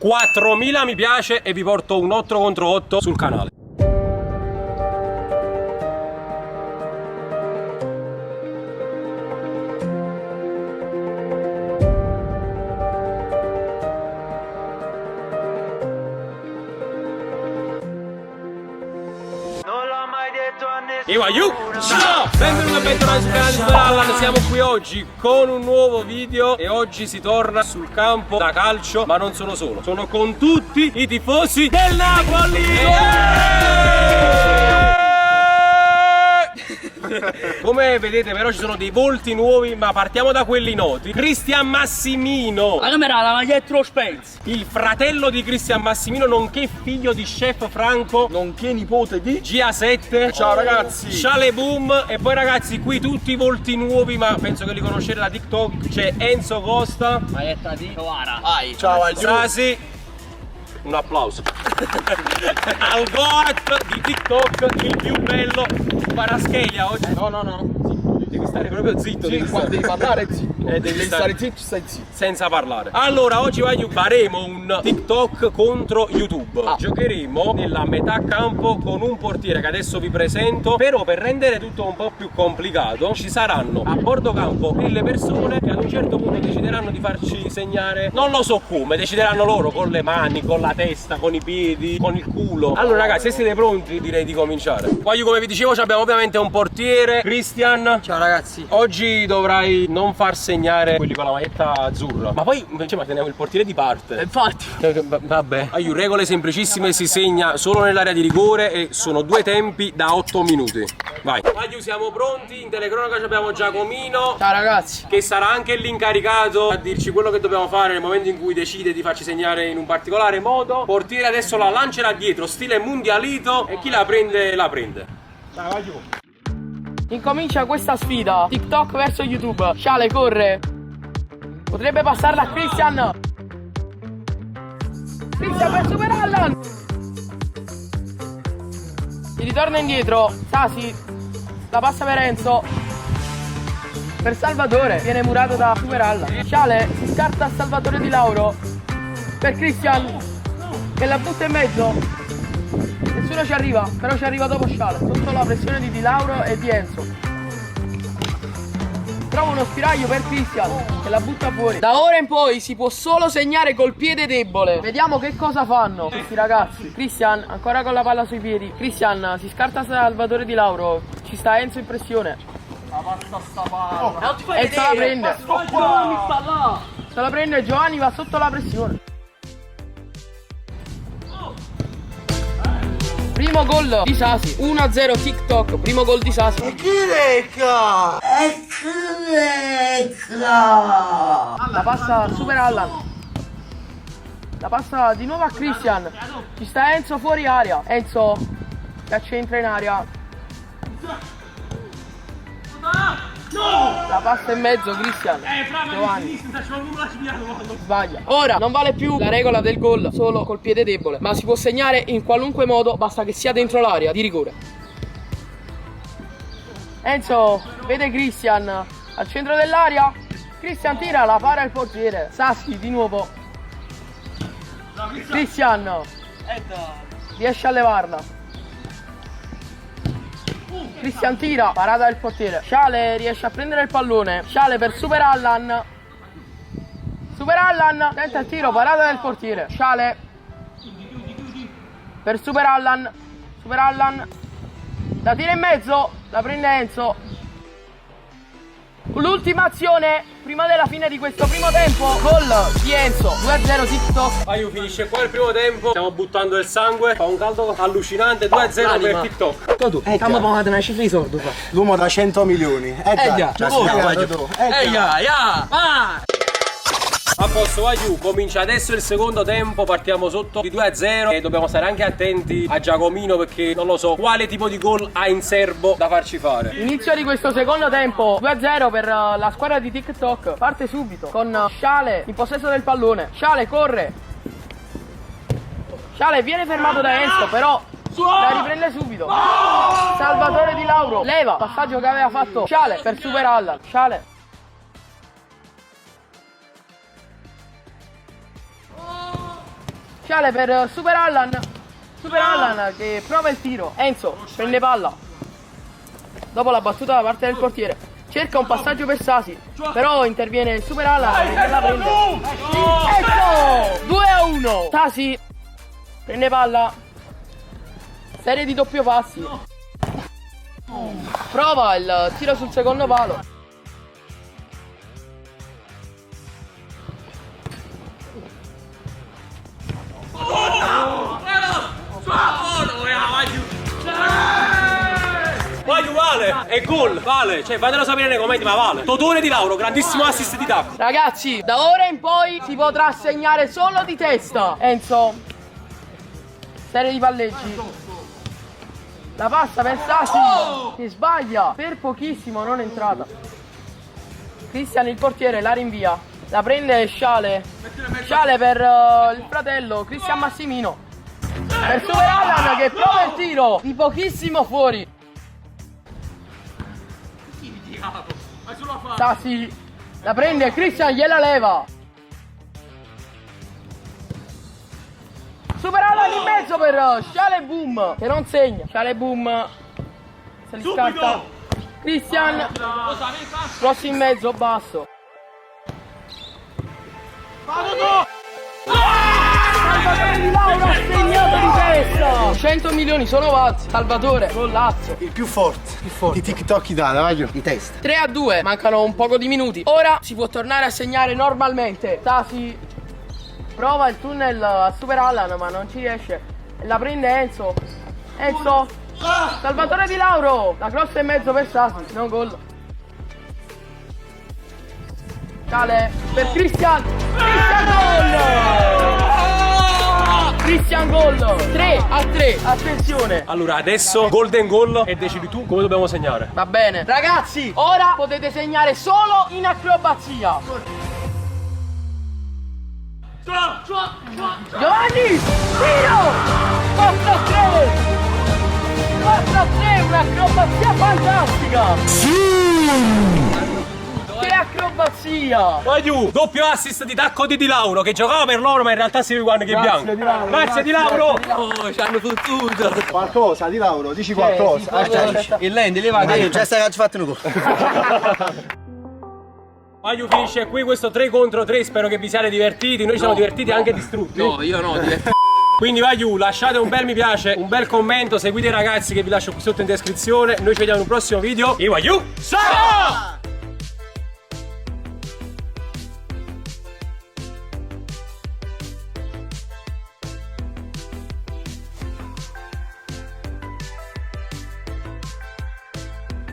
4.000 mi piace e vi porto un 8 contro 8 sul canale. Ciao! Benvenuti e bentornati sul canale di Superallan. Siamo qui oggi con un nuovo video e oggi si torna sul campo da calcio, ma non sono solo, sono con tutti i tifosi del Napoli! Come vedete però ci sono dei volti nuovi, ma partiamo da quelli noti. Cristian Massimino, la camera, la maglietta lo Spence, il fratello di Cristian Massimino, nonché figlio di chef Franco, nonché nipote di GA7. Ciao ragazzi, Ciale Boom. E poi ragazzi, qui tutti i volti nuovi, ma penso che li conoscete da TikTok. C'è Enzo Costa, maglietta di Novara. Ciao a Sasi. Un applauso al Goat di TikTok, il più bello, Paraschelia oggi. No, Devi stare proprio zitto. sì, quando devi parlare zitto. Devi stare zitto, stai zitto. senza parlare. Allora, oggi faremo un TikTok contro YouTube. Giocheremo nella metà campo con un portiere che adesso vi presento. Però per rendere tutto un po' più complicato, ci saranno a bordo campo delle persone che ad un certo punto decideranno di farci segnare. Non lo so come, decideranno loro, con le mani, con la testa, con i piedi, con il culo. Allora ragazzi, se siete pronti direi di cominciare. Poi come vi dicevo abbiamo ovviamente un portiere, Cristian. Ciao ragazzi. Oggi dovrai non far segnare quelli con la maglietta azzurra. Ma poi invece ma teniamo il portiere di parte. Infatti. Vabbè. Aiu, regole semplicissime, si segna solo nell'area di rigore e sono due tempi da 8 minuti. Vai. Aiu, siamo pronti. In telecronaca abbiamo Giacomino, Ciao ragazzi. che sarà anche l'incaricato a dirci quello che dobbiamo fare nel momento in cui decide di farci segnare in un particolare modo. Portiere adesso la lancerà dietro, stile mundialito, e chi la prende la prende. Dai, vai giù. Incomincia questa sfida. TikTok verso YouTube. Ciale corre. Potrebbe passarla a Christian. Christian per Superallan. Si ritorna indietro. Sasi. La passa per Enzo. Per Salvatore. Viene murato da Superallan. Ciale si scarta a Salvatore Di Lauro. Per Christian, che la butta in mezzo. Nessuno ci arriva, però ci arriva dopo Ciale, sotto la pressione di Lauro e di Enzo. Trova uno spiraglio per Christian, che la butta fuori. Da ora in poi si può solo segnare col piede debole. Vediamo che cosa fanno questi ragazzi. Christian ancora con la palla sui piedi. Christian si scarta Salvatore Di Lauro. Ci sta Enzo in pressione. Enzo la prende. Se la prende Giovanni, va sotto la pressione. Primo gol di Sasi, 1-0 TikTok, primo gol di Sasi. La passa a Superallan. La passa di nuovo a Christian. Ci sta Enzo fuori area. Enzo che accentra in area. La passa in mezzo Christian. Giovanni sbaglia. Ora non vale più la regola del gol solo col piede debole, ma si può segnare in qualunque modo, basta che sia dentro l'area di rigore. Enzo vede Christian al centro dell'area. Christian tira, la para il portiere. Sassi di nuovo. Christian riesce a levarla. Christian tira, parata del portiere. Ciale riesce a prendere il pallone. Ciale per Superallan. Superallan tenta il tiro, parata del portiere. Ciale per Superallan. Superallan la tira in mezzo, la prende Enzo. L'ultima azione prima della fine di questo primo tempo. Gol di Enzo, 2-0 TikTok. Aiu, finisce qua il primo tempo. Stiamo buttando il sangue. Fa un caldo allucinante. 2-0 per TikTok. Tu, stiamo pagando una cifra di soldi qua. l'uomo da 100 milioni. Già, vai. A posto, vai giù, comincia adesso il secondo tempo, partiamo sotto di 2-0 e dobbiamo stare anche attenti a Giacomino perché non lo so quale tipo di gol ha in serbo da farci fare. Inizio di questo secondo tempo, 2-0 per la squadra di TikTok. Parte subito con Ciale in possesso del pallone. Ciale corre. Ciale viene fermato da Enzo, però la riprende subito. Salvatore Di Lauro leva, passaggio che aveva fatto Ciale per Superallan. Ciale Sciale per Super Allan. Super Allan che prova il tiro. Enzo prende palla. Dopo la battuta da parte del portiere. Cerca un passaggio per Sasi. Però interviene il Super Allan che la prende. Ecco! 2-1. Sasi prende palla. Serie di doppio passi. Prova il tiro sul secondo palo. Vai Vale, è gol, Vale, cioè fatelo sapere nei commenti, ma Vale. Totone Di Lauro, grandissimo assist di tacco. Ragazzi, da ora in poi si potrà segnare solo di testa. Enzo, serie di palleggi. La passa per Sasi, che sbaglia, per pochissimo, non è entrata. Cristian, il portiere, la rinvia. La prende Sciale. Sciale per il fratello, Cristian Massimino. Per Super Allan che prova il tiro, di pochissimo fuori. Sasi la prende, Cristian gliela leva. Super Allan in mezzo per Sciale Boom che non segna. Sciale Boom se li scatta. Cristian cross in mezzo basso. Salvatore Di Lauro ha segnato di testa. 100 milioni sono pazzi. Salvatore con Lazio. Il più forte. Di TikTok Italia, vai di testa. 3-2, mancano un poco di minuti. Ora si può tornare a segnare normalmente. Sasi prova il tunnel a Super Allan ma non ci riesce. La prende Enzo. Enzo. Salvatore Di Lauro. La cross in mezzo per Sasi, non gol. Sale per Cristian. Cristian gol. 3-3. Attenzione. Allora adesso golden goal e decidi tu come dobbiamo segnare. Va bene. Ragazzi, ora potete segnare solo in acrobazia. Giovanni, tiro! 4-3! 4-3, un'acrobazia fantastica! Che acrobazia! Vai giù! Doppio assist di tacco di Di Lauro che giocava per loro ma in realtà si guarda che è bianco. Grazie Di Lauro! Oh, ci hanno fottuto! Qualcosa, Di Lauro, dici qualcosa. Il lente, levate! Io già stai fatto un gol. Maglio finisce qui questo 3 contro 3, spero che vi siate divertiti, noi ci siamo divertiti anche distrutti. No, io no, Quindi vai giù, lasciate un bel mi piace, un bel commento, seguite i ragazzi che vi lascio qui sotto in descrizione, noi ci vediamo in un prossimo video e vai giù! Ciao!